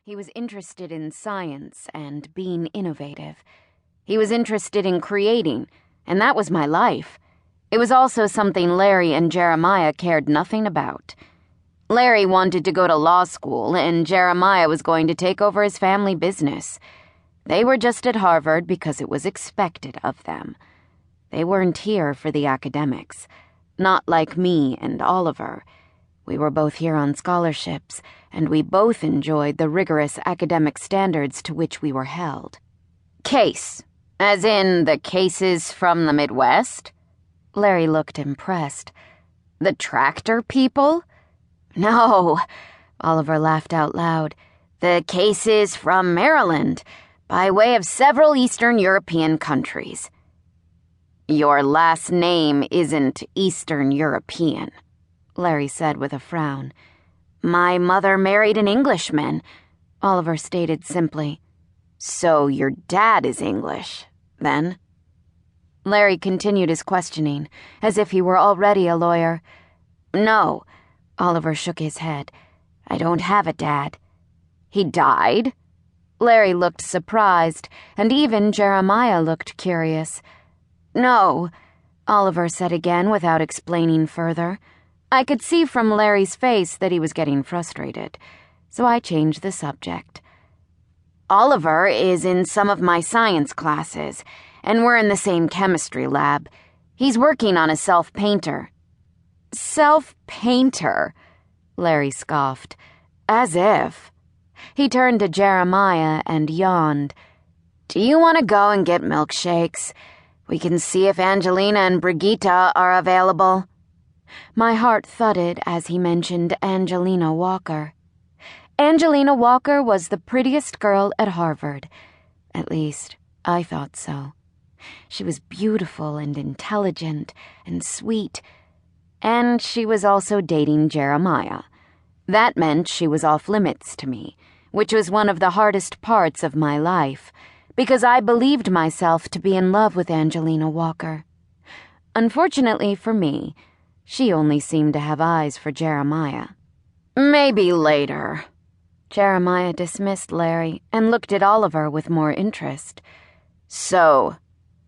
He was interested in science and being innovative. He was interested in creating, and that was my life. It was also something Larry and Jeremiah cared nothing about. Larry wanted to go to law school, and Jeremiah was going to take over his family business. They were just at Harvard because it was expected of them. They weren't here for the academics, not like me and Oliver. We were both here on scholarships, and we both enjoyed the rigorous academic standards to which we were held. Case, as in the cases from the Midwest? Larry looked impressed. The tractor people? No, Oliver laughed out loud. The cases from Maryland, by way of several Eastern European countries. Your last name isn't Eastern European, Larry said with a frown. My mother married an Englishman, Oliver stated simply. So your dad is English, then? Larry continued his questioning, as if he were already a lawyer. No, Oliver shook his head. I don't have a dad. He died? Larry looked surprised, and even Jeremiah looked curious. No, Oliver said again without explaining further. I could see from Larry's face that he was getting frustrated, so I changed the subject. Oliver is in some of my science classes, and we're in the same chemistry lab. He's working on a self-painter. Self-painter? Larry scoffed. As if. He turned to Jeremiah and yawned. Do you want to go and get milkshakes? We can see if Angelina and Brigitte are available. My heart thudded as he mentioned Angelina Walker. Angelina Walker was the prettiest girl at Harvard. At least, I thought so. She was beautiful and intelligent and sweet. And she was also dating Jeremiah. That meant she was off limits to me, which was one of the hardest parts of my life, because I believed myself to be in love with Angelina Walker. Unfortunately for me, she only seemed to have eyes for Jeremiah. Maybe later. Jeremiah dismissed Larry and looked at Oliver with more interest. So,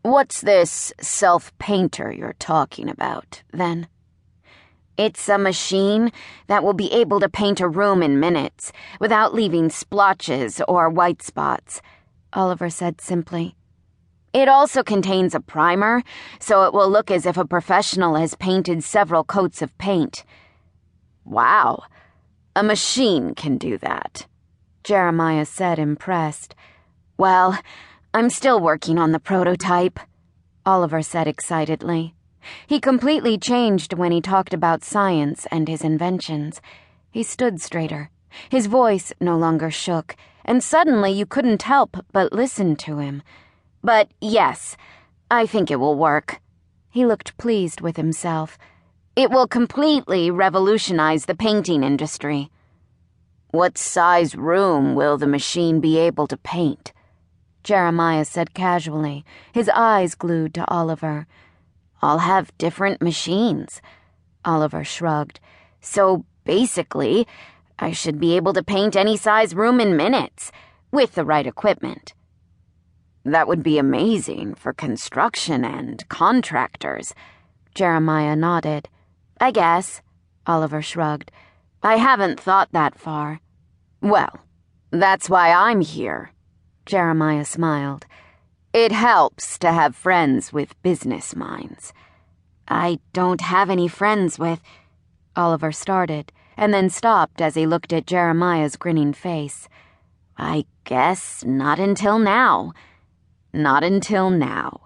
what's this self-painter you're talking about, then? It's a machine that will be able to paint a room in minutes without leaving splotches or white spots, Oliver said simply. It also contains a primer, so it will look as if a professional has painted several coats of paint. Wow, a machine can do that, Jeremiah said, impressed. Well, I'm still working on the prototype, Oliver said excitedly. He completely changed when he talked about science and his inventions. He stood straighter. His voice no longer shook, and suddenly you couldn't help but listen to him. But yes, I think it will work. He looked pleased with himself. It will completely revolutionize the painting industry. What size room will the machine be able to paint? Jeremiah said casually, his eyes glued to Oliver. I'll have different machines. Oliver shrugged. So basically, I should be able to paint any size room in minutes, with the right equipment. That would be amazing for construction and contractors. Jeremiah nodded. I guess, Oliver shrugged. I haven't thought that far. Well, that's why I'm here. Jeremiah smiled. It helps to have friends with business minds. I don't have any friends with... Oliver started, and then stopped as he looked at Jeremiah's grinning face. I guess not until now. Not until now.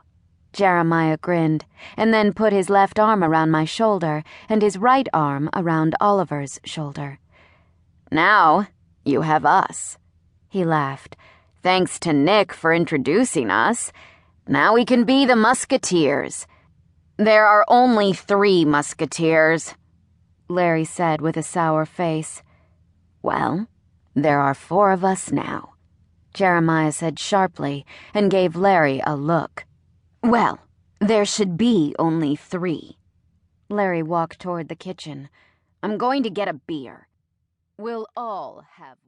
Jeremiah grinned, and then put his left arm around my shoulder and his right arm around Oliver's shoulder. Now, you have us. He laughed. Thanks to Nick for introducing us. Now we can be the Musketeers. There are only 3 Musketeers, Larry said with a sour face. Well, there are 4 of us now, Jeremiah said sharply and gave Larry a look. Well, there should be only 3. Larry walked toward the kitchen. I'm going to get a beer. We'll all have